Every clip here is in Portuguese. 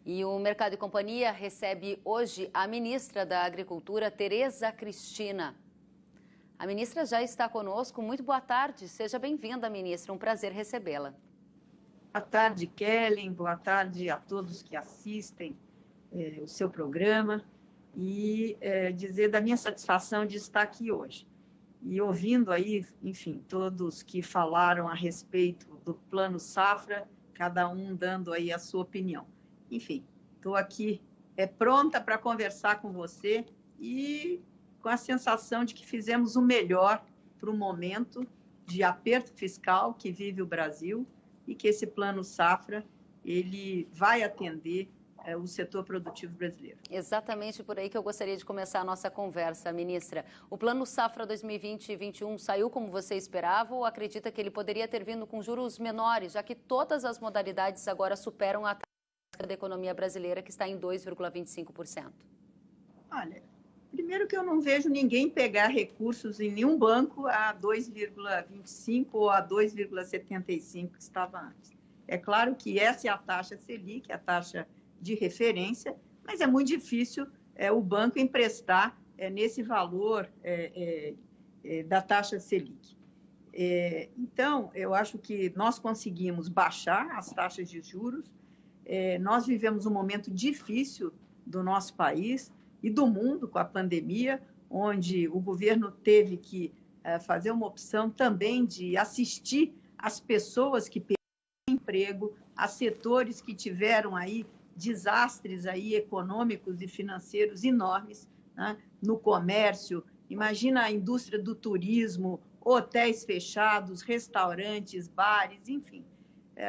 E o Mercado e Companhia recebe hoje a ministra da Agricultura, Tereza Cristina. A ministra já está conosco. Muito boa tarde. Seja bem-vinda, ministra. Um prazer recebê-la. Boa tarde, Kellen. Boa tarde a todos que assistem o seu programa e dizer da minha satisfação de estar aqui hoje. E ouvindo aí, enfim, todos que falaram a respeito do Plano Safra, cada um dando aí a sua opinião. Enfim, estou aqui pronta para conversar com você e com a sensação de que fizemos o melhor para o momento de aperto fiscal que vive o Brasil e que esse Plano Safra ele vai atender o setor produtivo brasileiro. Exatamente por aí que eu gostaria de começar a nossa conversa, ministra. O Plano Safra 2020 e 2021 saiu como você esperava ou acredita que ele poderia ter vindo com juros menores, já que todas as modalidades agora superam a taxa da economia brasileira, que está em 2,25%? Olha, primeiro que eu não vejo ninguém pegar recursos em nenhum banco a 2,25 ou a 2,75 que estava antes. É claro que essa é a taxa Selic, a taxa de referência, mas é muito difícil o banco emprestar nesse valor da taxa Selic. Então, eu acho que nós conseguimos baixar as taxas de juros. Nós vivemos um momento difícil do nosso país e do mundo com a pandemia, onde o governo teve que fazer uma opção também de assistir as pessoas que perderam emprego, a setores que tiveram aí desastres aí econômicos e financeiros enormes, né? No comércio. Imagina a indústria do turismo, hotéis fechados, restaurantes, bares, enfim.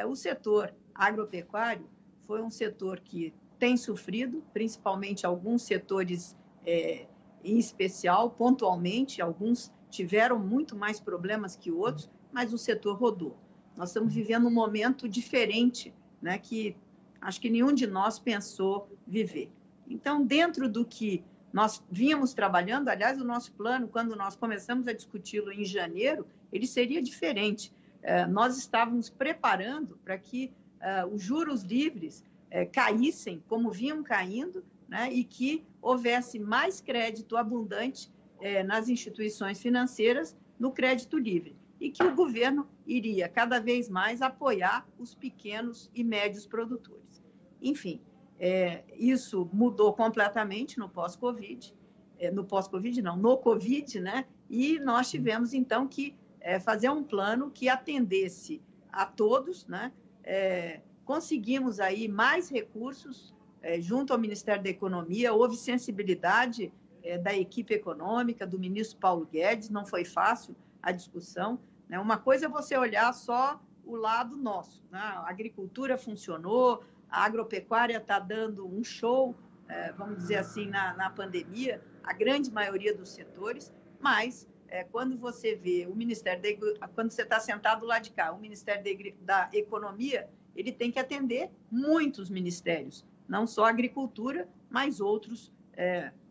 O setor agropecuário foi um setor que tem sofrido, principalmente alguns setores em especial, pontualmente, alguns tiveram muito mais problemas que outros, mas o setor rodou. Nós estamos vivendo um momento diferente, né, que acho que nenhum de nós pensou viver. Então, dentro do que nós vínhamos trabalhando, aliás, o nosso plano, quando nós começamos a discuti-lo em janeiro, ele seria diferente. Nós estávamos preparando para que os juros livres caíssem como vinham caindo, né, e que houvesse mais crédito abundante nas instituições financeiras no crédito livre e que o governo iria cada vez mais apoiar os pequenos e médios produtores. Enfim, isso mudou completamente no pós-Covid, no Covid, né? E nós tivemos, então, que fazer um plano que atendesse a todos, né? Conseguimos aí mais recursos junto ao Ministério da Economia, houve sensibilidade da equipe econômica, do ministro Paulo Guedes, não foi fácil a discussão, né? Uma coisa é você olhar só o lado nosso, né? A agricultura funcionou, a agropecuária está dando um show, vamos dizer assim, na pandemia, a grande maioria dos setores, mas quando você vê o Ministério quando você está sentado lá de cá, o Ministério da Economia, ele tem que atender muitos ministérios, não só a agricultura, mas outros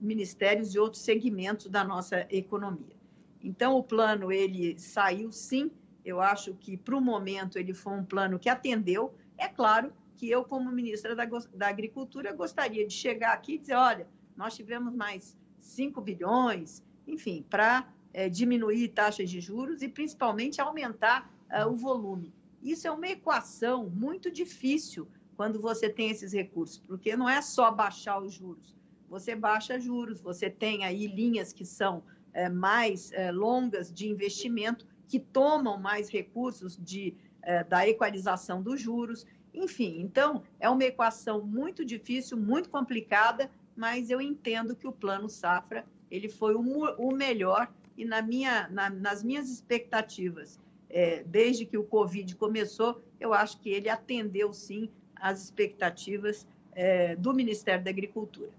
ministérios e outros segmentos da nossa economia. Então, o plano, ele saiu sim, eu acho que, para o momento, ele foi um plano que atendeu. É claro que eu, como ministra da Agricultura, gostaria de chegar aqui e dizer, olha, nós tivemos mais 5 bilhões, enfim, para diminuir taxas de juros e, principalmente, aumentar o volume. Isso é uma equação muito difícil quando você tem esses recursos, porque não é só baixar os juros. Você baixa juros, você tem aí linhas que são mais longas de investimento, que tomam mais recursos da equalização dos juros. Enfim, então, é uma equação muito difícil, muito complicada, mas eu entendo que o Plano Safra ele foi o melhor e nas minhas expectativas, desde que o Covid começou, eu acho que ele atendeu, sim, às expectativas do Ministério da Agricultura.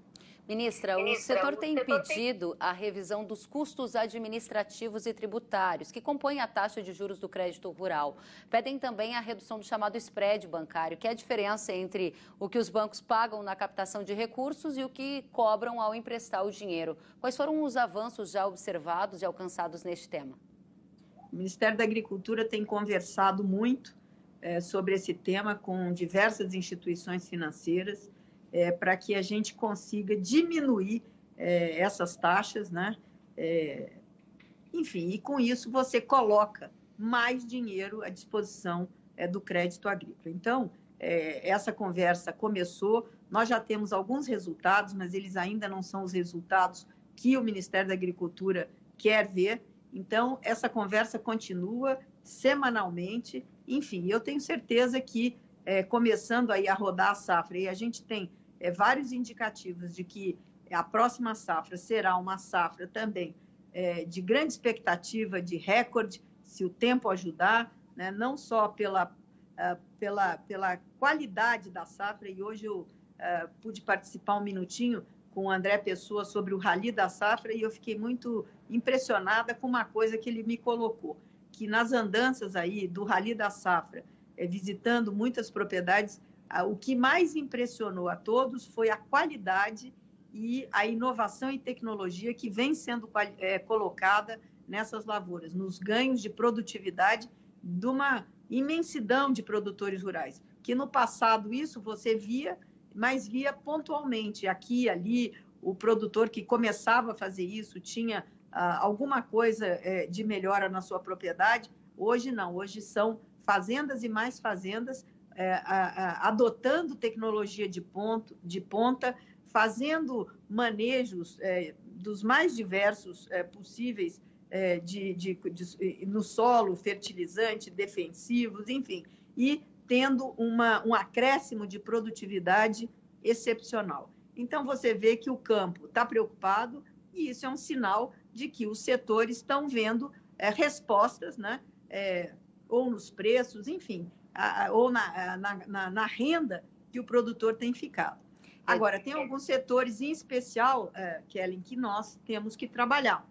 Ministra, o setor tem pedido a revisão dos custos administrativos e tributários, que compõem a taxa de juros do crédito rural. Pedem também a redução do chamado spread bancário, que é a diferença entre o que os bancos pagam na captação de recursos e o que cobram ao emprestar o dinheiro. Quais foram os avanços já observados e alcançados neste tema? O Ministério da Agricultura tem conversado muito sobre esse tema com diversas instituições financeiras. para que a gente consiga diminuir essas taxas, né? Enfim, e com isso você coloca mais dinheiro à disposição do crédito agrícola. Então, essa conversa começou, nós já temos alguns resultados, mas eles ainda não são os resultados que o Ministério da Agricultura quer ver. Então, essa conversa continua semanalmente. Enfim, eu tenho certeza que, começando aí a rodar a safra, e a gente tem vários indicativos de que a próxima safra será uma safra também de grande expectativa, de recorde, se o tempo ajudar, né? Não só pela qualidade da safra, e hoje eu pude participar um minutinho com o André Pessoa sobre o Rally da Safra, e eu fiquei muito impressionada com uma coisa que ele me colocou, que nas andanças aí do Rally da Safra, visitando muitas propriedades, o que mais impressionou a todos foi a qualidade e a inovação e tecnologia que vem sendo colocada nessas lavouras, nos ganhos de produtividade de uma imensidão de produtores rurais, que no passado isso você via, mas via pontualmente, aqui e ali, o produtor que começava a fazer isso tinha alguma coisa de melhora na sua propriedade. Hoje não, hoje são fazendas e mais fazendas adotando tecnologia de ponta, fazendo manejos dos mais diversos possíveis no solo, fertilizante, defensivos, enfim, e tendo um acréscimo de produtividade excepcional. Então, você vê que o campo está preocupado e isso é um sinal de que os setores estão vendo respostas, né? Ou nos preços, enfim, ou na renda que o produtor tem ficado. Agora, tem alguns setores em especial, Kellen, que nós temos que trabalhar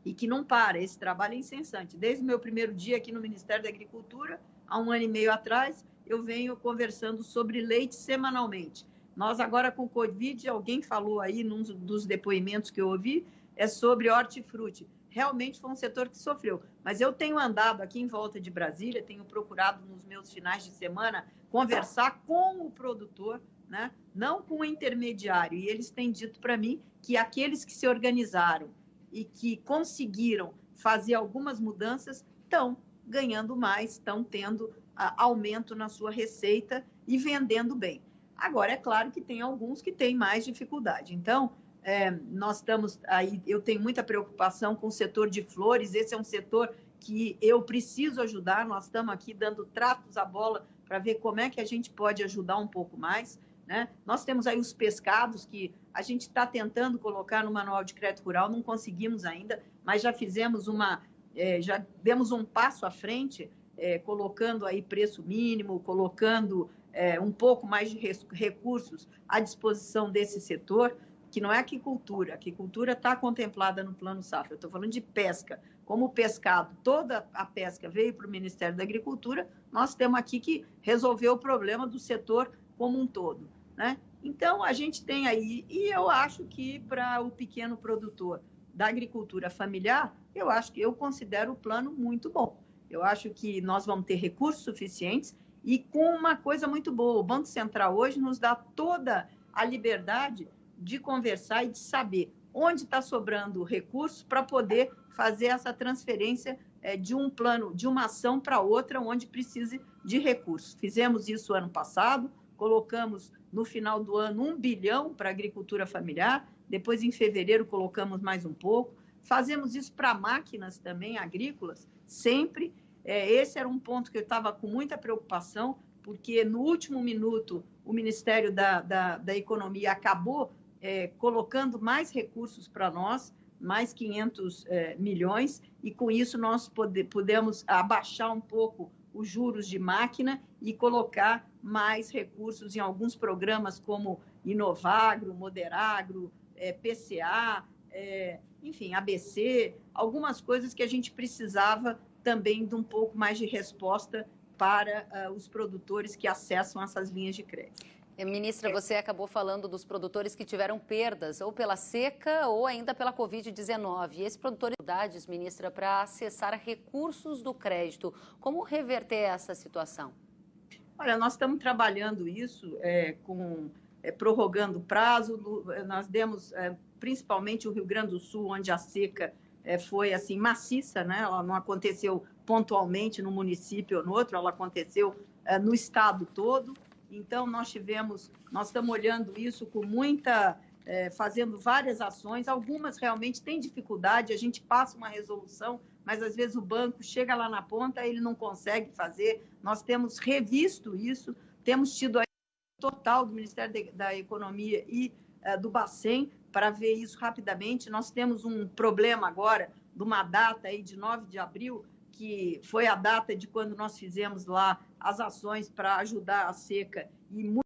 e que não para, esse trabalho é incessante. Desde o meu primeiro dia aqui no Ministério da Agricultura, há 1 ano e meio atrás, eu venho conversando sobre leite semanalmente. Nós agora com o Covid, alguém falou aí num dos depoimentos que eu ouvi, sobre hortifruti. Realmente foi um setor que sofreu, mas eu tenho andado aqui em volta de Brasília, tenho procurado nos meus finais de semana conversar com o produtor, né? Não com o intermediário, e eles têm dito para mim que aqueles que se organizaram e que conseguiram fazer algumas mudanças estão ganhando mais, estão tendo aumento na sua receita e vendendo bem. Agora, é claro que tem alguns que têm mais dificuldade. Então, nós estamos aí, eu tenho muita preocupação com o setor de flores, esse é um setor que eu preciso ajudar, nós estamos aqui dando tratos à bola para ver como é que a gente pode ajudar um pouco mais, né? Nós temos aí os pescados que a gente está tentando colocar no Manual de Crédito Rural, não conseguimos ainda, mas já fizemos já demos um passo à frente, colocando aí preço mínimo, colocando um pouco mais de recursos à disposição desse setor, que não é aquicultura está contemplada no Plano Safra, eu estou falando de pesca. Como o pescado, toda a pesca veio para o Ministério da Agricultura, nós temos aqui que resolver o problema do setor como um todo, né? Então, a gente tem aí, e eu acho que para o pequeno produtor da agricultura familiar, eu considero o plano muito bom. Eu acho que nós vamos ter recursos suficientes e com uma coisa muito boa, o Banco Central hoje nos dá toda a liberdade de conversar e de saber onde está sobrando recursos para poder fazer essa transferência de um plano, de uma ação para outra, onde precise de recursos. Fizemos isso ano passado, colocamos no final do ano 1 bilhão para a agricultura familiar, depois em fevereiro colocamos mais um pouco, fazemos isso para máquinas também agrícolas, sempre. Esse era um ponto que eu estava com muita preocupação, porque no último minuto o Ministério da Economia acabou colocando mais recursos para nós, mais 500 milhões, e com isso nós pudemos abaixar um pouco os juros de máquina e colocar mais recursos em alguns programas como Inovagro, Moderagro, PCA, enfim, ABC, algumas coisas que a gente precisava também de um pouco mais de resposta para os produtores que acessam essas linhas de crédito. Ministra, você acabou falando dos produtores que tiveram perdas, ou pela seca ou ainda pela Covid-19. E esses produtores têm dificuldades, ministra, para acessar recursos do crédito. Como reverter essa situação? Olha, nós estamos trabalhando isso com prorrogando o prazo, nós demos, principalmente o Rio Grande do Sul, onde a seca foi assim maciça, né? Ela não aconteceu pontualmente no município ou no outro, ela aconteceu no estado todo. Então, nós estamos olhando isso com fazendo várias ações, algumas realmente têm dificuldade, a gente passa uma resolução, mas às vezes o banco chega lá na ponta, ele não consegue fazer. Nós temos revisto isso, temos tido a total do Ministério da Economia e do Bacen para ver isso rapidamente. Nós temos um problema agora de uma data aí de 9 de abril, que foi a data de quando nós fizemos lá as ações para ajudar a seca, e muitos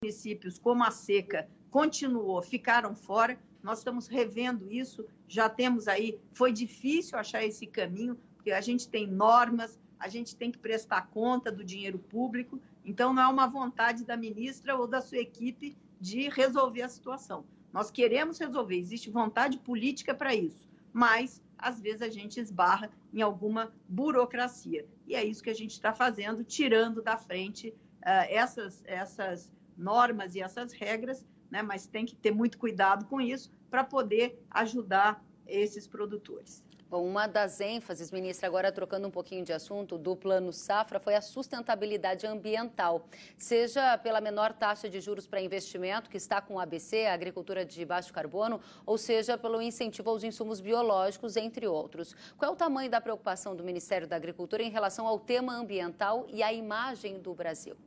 municípios, como a seca continuou, ficaram fora. Nós estamos revendo isso, já temos aí, foi difícil achar esse caminho, porque a gente tem normas, a gente tem que prestar conta do dinheiro público, então não é uma vontade da ministra ou da sua equipe de resolver a situação. Nós queremos resolver, existe vontade política para isso, mas às vezes a gente esbarra em alguma burocracia. E é isso que a gente está fazendo, tirando da frente essas normas e essas regras, né? Mas tem que ter muito cuidado com isso para poder ajudar esses produtores. Bom, uma das ênfases, ministra, agora trocando um pouquinho de assunto, do Plano Safra foi a sustentabilidade ambiental, seja pela menor taxa de juros para investimento, que está com o ABC, a agricultura de baixo carbono, ou seja pelo incentivo aos insumos biológicos, entre outros. Qual é o tamanho da preocupação do Ministério da Agricultura em relação ao tema ambiental e à imagem do Brasil?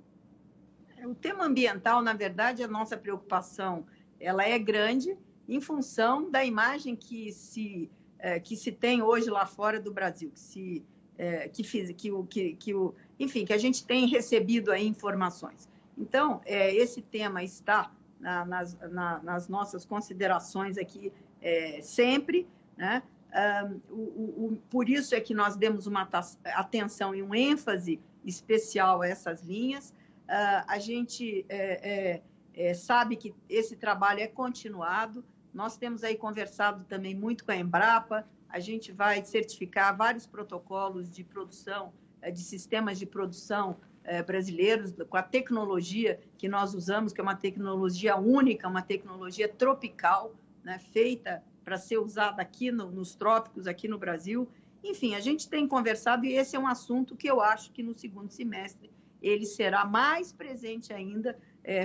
O tema ambiental, na verdade, a nossa preocupação ela é grande em função da imagem que se tem hoje lá fora do Brasil, enfim, que a gente tem recebido aí informações. Então, esse tema está nas nossas considerações aqui sempre, né? Por isso é que nós demos uma atenção e um ênfase especial a essas linhas. A gente sabe que esse trabalho é continuado. Nós temos aí conversado também muito com a Embrapa, a gente vai certificar vários protocolos de produção, de sistemas de produção brasileiros, com a tecnologia que nós usamos, que é uma tecnologia única, uma tecnologia tropical, né, feita para ser usada aqui nos trópicos, aqui no Brasil. Enfim, a gente tem conversado, e esse é um assunto que eu acho que no segundo semestre ele será mais presente ainda,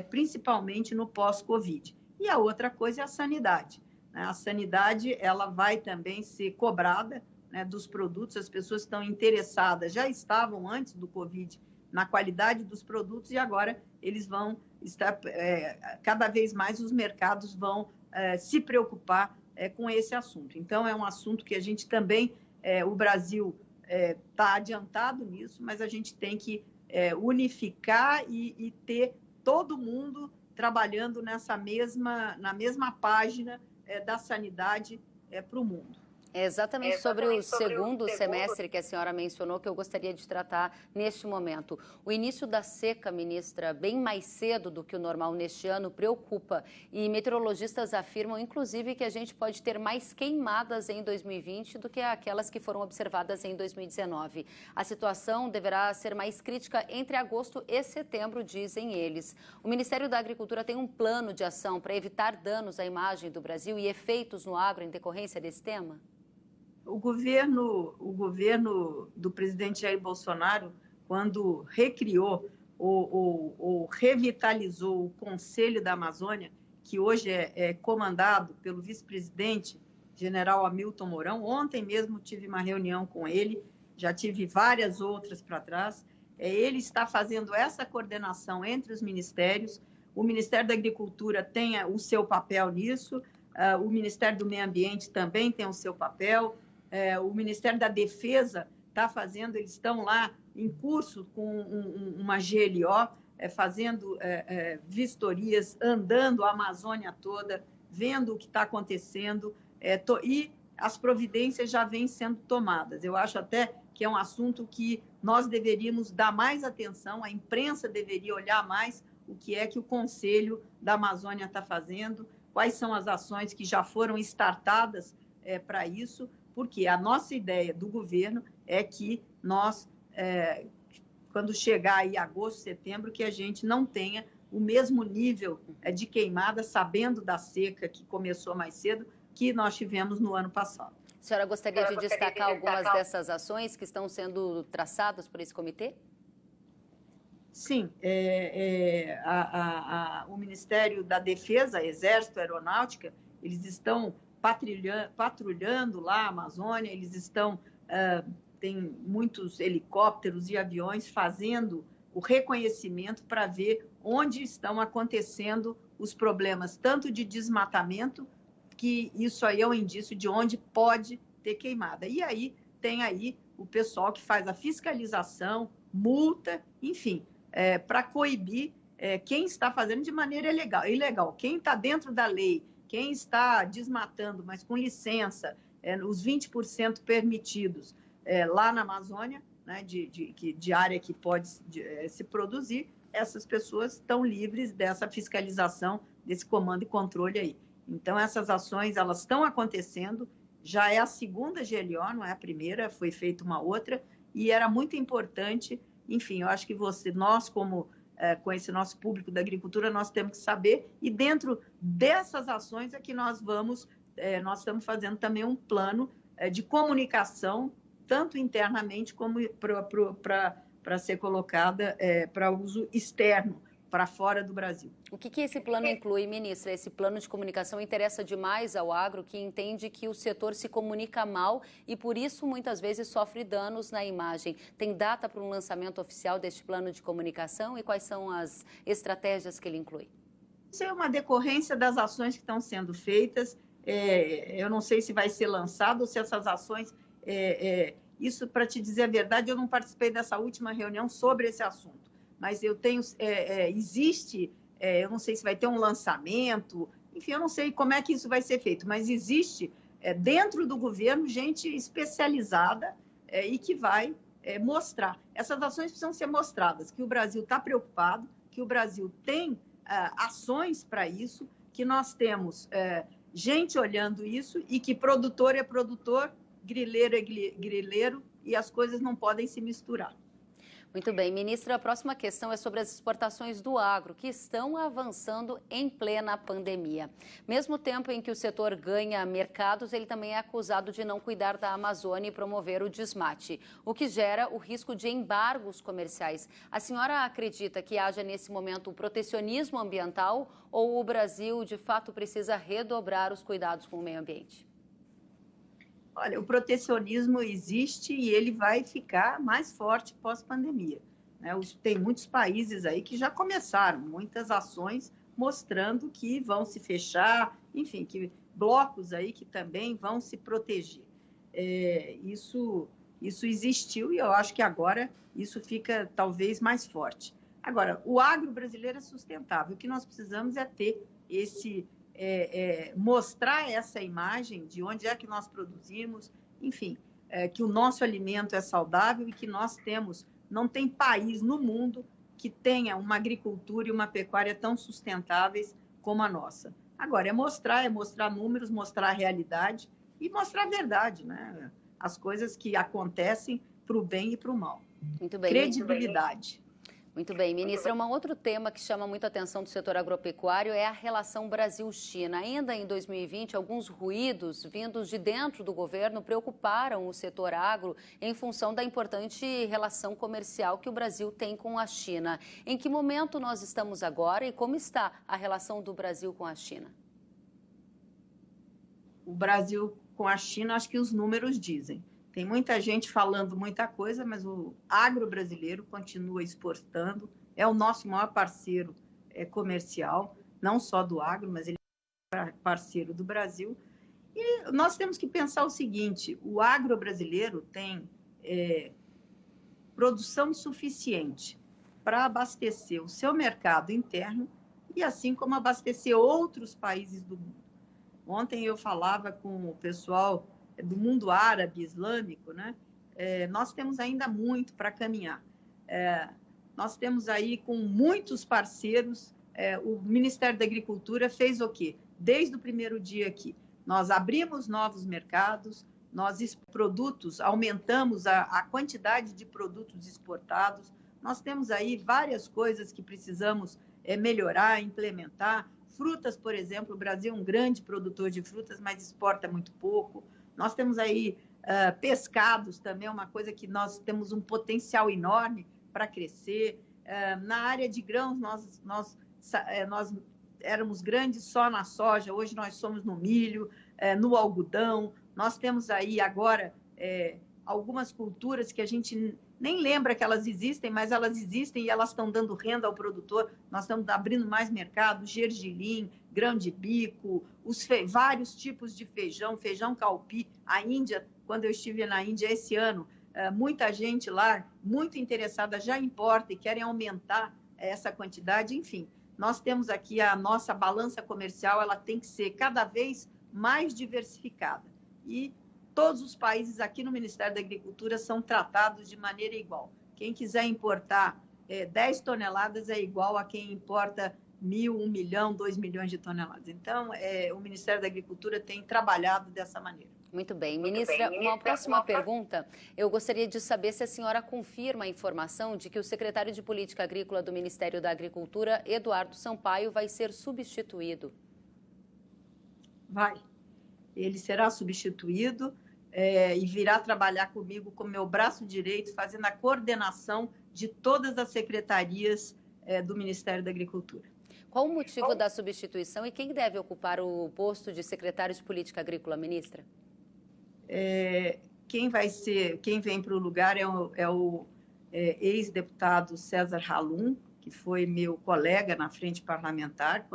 principalmente no pós-Covid. E a outra coisa é a sanidade. A sanidade ela vai também ser cobrada, né, dos produtos, as pessoas estão interessadas, já estavam antes do Covid na qualidade dos produtos e agora eles vão estar, cada vez mais os mercados vão se preocupar com esse assunto. Então, é um assunto que a gente também, o Brasil está adiantado nisso, mas a gente tem que unificar e ter todo mundo trabalhando na mesma página da sanidade para o mundo. É exatamente sobre o segundo semestre que a senhora mencionou que eu gostaria de tratar neste momento. O início da seca, ministra, bem mais cedo do que o normal neste ano, preocupa. E meteorologistas afirmam, inclusive, que a gente pode ter mais queimadas em 2020 do que aquelas que foram observadas em 2019. A situação deverá ser mais crítica entre agosto e setembro, dizem eles. O Ministério da Agricultura tem um plano de ação para evitar danos à imagem do Brasil e efeitos no agro em decorrência desse tema? O governo do presidente Jair Bolsonaro, quando recriou ou revitalizou o Conselho da Amazônia, que hoje é comandado pelo vice-presidente, general Hamilton Mourão, ontem mesmo tive uma reunião com ele, já tive várias outras para trás, ele está fazendo essa coordenação entre os ministérios, o Ministério da Agricultura tem o seu papel nisso, o Ministério do Meio Ambiente também tem o seu papel, o Ministério da Defesa está fazendo, eles estão lá em curso com uma GLO, fazendo vistorias, andando a Amazônia toda, vendo o que está acontecendo, e as providências já vêm sendo tomadas. Eu acho até que é um assunto que nós deveríamos dar mais atenção, a imprensa deveria olhar mais o que é que o Conselho da Amazônia está fazendo, quais são as ações que já foram startadas para isso, porque a nossa ideia do governo é que nós, quando chegar aí agosto, setembro, que a gente não tenha o mesmo nível de queimada, sabendo da seca que começou mais cedo, que nós tivemos no ano passado. A senhora gostaria de destacar algumas dessas ações que estão sendo traçadas por esse comitê? Sim, o Ministério da Defesa, Exército, Aeronáutica, eles estão patrulhando lá a Amazônia, eles estão, tem muitos helicópteros e aviões fazendo o reconhecimento para ver onde estão acontecendo os problemas, tanto de desmatamento, que isso aí é um indício de onde pode ter queimada. E aí tem aí o pessoal que faz a fiscalização, multa, enfim, para coibir quem está fazendo de maneira ilegal. Quem está dentro da lei, quem está desmatando, mas com licença, os 20% permitidos lá na Amazônia, né, de área que pode se produzir, essas pessoas estão livres dessa fiscalização, desse comando e controle aí. Então, essas ações, elas estão acontecendo, já é a segunda GLO, não é a primeira, foi feita uma outra, e era muito importante, enfim, eu acho que nós como com esse nosso público da agricultura, nós temos que saber, e dentro dessas ações é que nós estamos fazendo também um plano de comunicação, tanto internamente como para ser colocada para uso externo, para fora do Brasil. O que esse plano inclui, ministra? Esse plano de comunicação interessa demais ao agro, que entende que o setor se comunica mal e, por isso, muitas vezes sofre danos na imagem. Tem data para um lançamento oficial deste plano de comunicação e quais são as estratégias que ele inclui? Isso é uma decorrência das ações que estão sendo feitas. Eu não sei se vai ser lançado ou se essas ações... Isso, para te dizer a verdade, eu não participei dessa última reunião sobre esse assunto. Mas eu tenho, existe, eu não sei se vai ter um lançamento, enfim, eu não sei como é que isso vai ser feito, mas existe dentro do governo gente especializada e que vai mostrar. Essas ações precisam ser mostradas, que o Brasil está preocupado, que o Brasil tem ações para isso, que nós temos gente olhando isso e que produtor é produtor, grileiro é grileiro e as coisas não podem se misturar. Muito bem, ministra, a próxima questão é sobre as exportações do agro, que estão avançando em plena pandemia. Mesmo tempo em que o setor ganha mercados, ele também é acusado de não cuidar da Amazônia e promover o desmate, o que gera o risco de embargos comerciais. A senhora acredita que haja nesse momento o protecionismo ambiental ou o Brasil, de fato, precisa redobrar os cuidados com o meio ambiente? Olha, o protecionismo existe e ele vai ficar mais forte pós-pandemia, né? Tem muitos países aí que já começaram muitas ações mostrando que vão se fechar, enfim, que blocos aí que também vão se proteger. Isso existiu e eu acho que agora isso fica talvez mais forte. Agora, o agro brasileiro é sustentável. O que nós precisamos é ter mostrar essa imagem de onde é que nós produzimos, enfim, que o nosso alimento é saudável e que nós não tem país no mundo que tenha uma agricultura e uma pecuária tão sustentáveis como a nossa. Agora, é mostrar números, mostrar a realidade e mostrar a verdade, né? As coisas que acontecem para o bem e para o mal. Muito bem. Credibilidade. Muito bem, ministra, um outro tema que chama muito a atenção do setor agropecuário é a relação Brasil-China. Ainda em 2020, alguns ruídos vindos de dentro do governo preocuparam o setor agro em função da importante relação comercial que o Brasil tem com a China. Em que momento nós estamos agora e como está a relação do Brasil com a China? O Brasil com a China, acho que os números dizem. Tem muita gente falando muita coisa, mas o agro brasileiro continua exportando, é o nosso maior parceiro comercial, não só do agro, mas ele é parceiro do Brasil. E nós temos que pensar o seguinte, o agro brasileiro tem produção suficiente para abastecer o seu mercado interno e assim como abastecer outros países do mundo. Ontem eu falava com o pessoal do mundo árabe, islâmico, né? Nós temos ainda muito para caminhar. Nós temos aí com muitos parceiros, o Ministério da Agricultura fez o quê? Desde o primeiro dia aqui, nós abrimos novos mercados, aumentamos a quantidade de produtos exportados, nós temos aí várias coisas que precisamos melhorar, implementar. Frutas, por exemplo, o Brasil é um grande produtor de frutas, mas exporta muito pouco. Nós temos aí pescados também, é uma coisa que nós temos um potencial enorme para crescer. Na área de grãos, nós éramos grandes só na soja, hoje nós somos no milho, no algodão. Nós temos aí agora algumas culturas que a gente nem lembra que elas existem, mas elas existem e elas estão dando renda ao produtor. Nós estamos abrindo mais mercado, gergelim, grão de bico, vários tipos de feijão, feijão calpi. A Índia, quando eu estive na Índia esse ano, muita gente lá, muito interessada, já importa e querem aumentar essa quantidade. Enfim, nós temos aqui a nossa balança comercial, ela tem que ser cada vez mais diversificada. E todos os países aqui no Ministério da Agricultura são tratados de maneira igual. Quem quiser importar 10 toneladas é igual a quem importa 1.000, 1 milhão, 2 milhões de toneladas. Então, o Ministério da Agricultura tem trabalhado dessa maneira. Muito bem. Ministra, uma próxima pergunta. Eu gostaria de saber se a senhora confirma a informação de que o secretário de Política Agrícola do Ministério da Agricultura, Eduardo Sampaio, vai ser substituído. Vai. Ele será substituído e virá trabalhar comigo como meu braço direito, fazendo a coordenação de todas as secretarias do Ministério da Agricultura. Qual o motivo da substituição e quem deve ocupar o posto de secretário de Política Agrícola, ministra? Quem vem para o lugar é o ex-deputado César Halum, que foi meu colega na frente parlamentar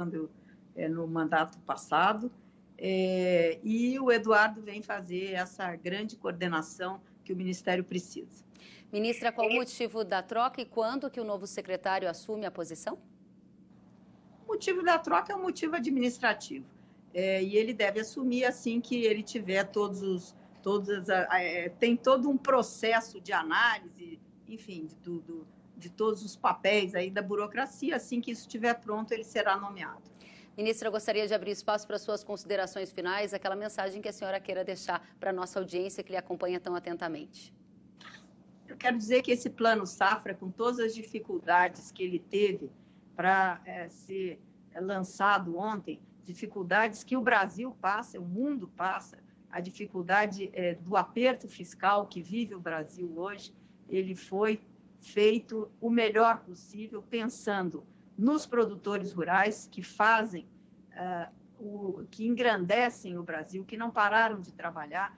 no mandato passado. E o Eduardo vem fazer essa grande coordenação que o Ministério precisa. Ministra, qual o motivo da troca e quando que o novo secretário assume a posição? O motivo da troca é um motivo administrativo. E ele deve assumir assim que ele tiver tem todo um processo de análise, enfim, de todos os papéis aí da burocracia. Assim que isso estiver pronto, ele será nomeado. Ministra, eu gostaria de abrir espaço para suas considerações finais, aquela mensagem que a senhora queira deixar para a nossa audiência que lhe acompanha tão atentamente. Eu quero dizer que esse Plano Safra, com todas as dificuldades que ele teve para ser lançado ontem, dificuldades que o Brasil passa, o mundo passa, a dificuldade do aperto fiscal que vive o Brasil hoje, ele foi feito o melhor possível, pensando nos produtores rurais que fazem, que engrandecem o Brasil, que não pararam de trabalhar,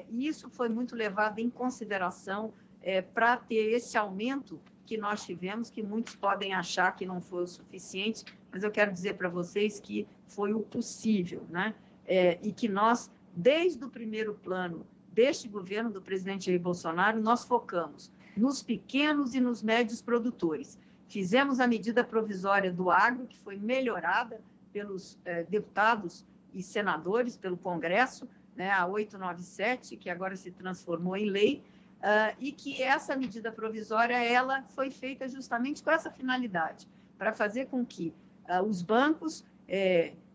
e isso foi muito levado em consideração para ter esse aumento que nós tivemos, que muitos podem achar que não foi o suficiente, mas eu quero dizer para vocês que foi o possível, né? E que nós, desde o primeiro plano deste governo do presidente Jair Bolsonaro, nós focamos nos pequenos e nos médios produtores. Fizemos a medida provisória do agro, que foi melhorada pelos deputados e senadores, pelo Congresso, né, a 897, que agora se transformou em lei, e que essa medida provisória ela foi feita justamente com essa finalidade, para fazer com que os bancos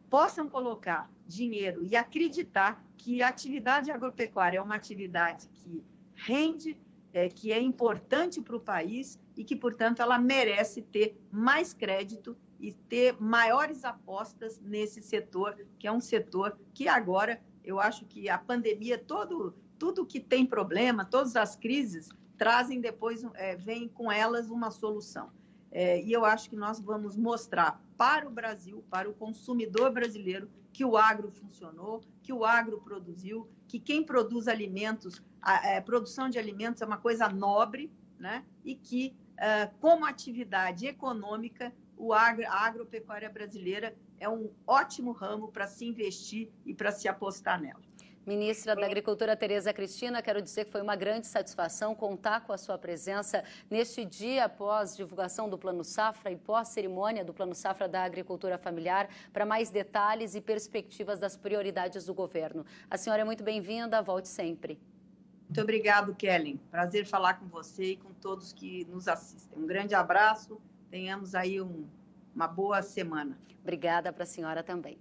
possam colocar dinheiro e acreditar que a atividade agropecuária é uma atividade que rende, que é importante para o país e que, portanto, ela merece ter mais crédito e ter maiores apostas nesse setor, que é um setor que agora, eu acho que a pandemia, tudo que tem problema, todas as crises, trazem depois, vem com elas uma solução. E eu acho que nós vamos mostrar para o Brasil, para o consumidor brasileiro, que o agro funcionou, que o agro produziu, que quem produz alimentos, a produção de alimentos é uma coisa nobre, né? E que, como atividade econômica, a agropecuária brasileira é um ótimo ramo para se investir e para se apostar nela. Ministra da Agricultura, Tereza Cristina, quero dizer que foi uma grande satisfação contar com a sua presença neste dia após divulgação do Plano Safra e pós-cerimônia do Plano Safra da Agricultura Familiar para mais detalhes e perspectivas das prioridades do governo. A senhora é muito bem-vinda, volte sempre. Muito obrigado, Kellen. Prazer falar com você e com todos que nos assistem. Um grande abraço, tenhamos aí uma boa semana. Obrigada para a senhora também.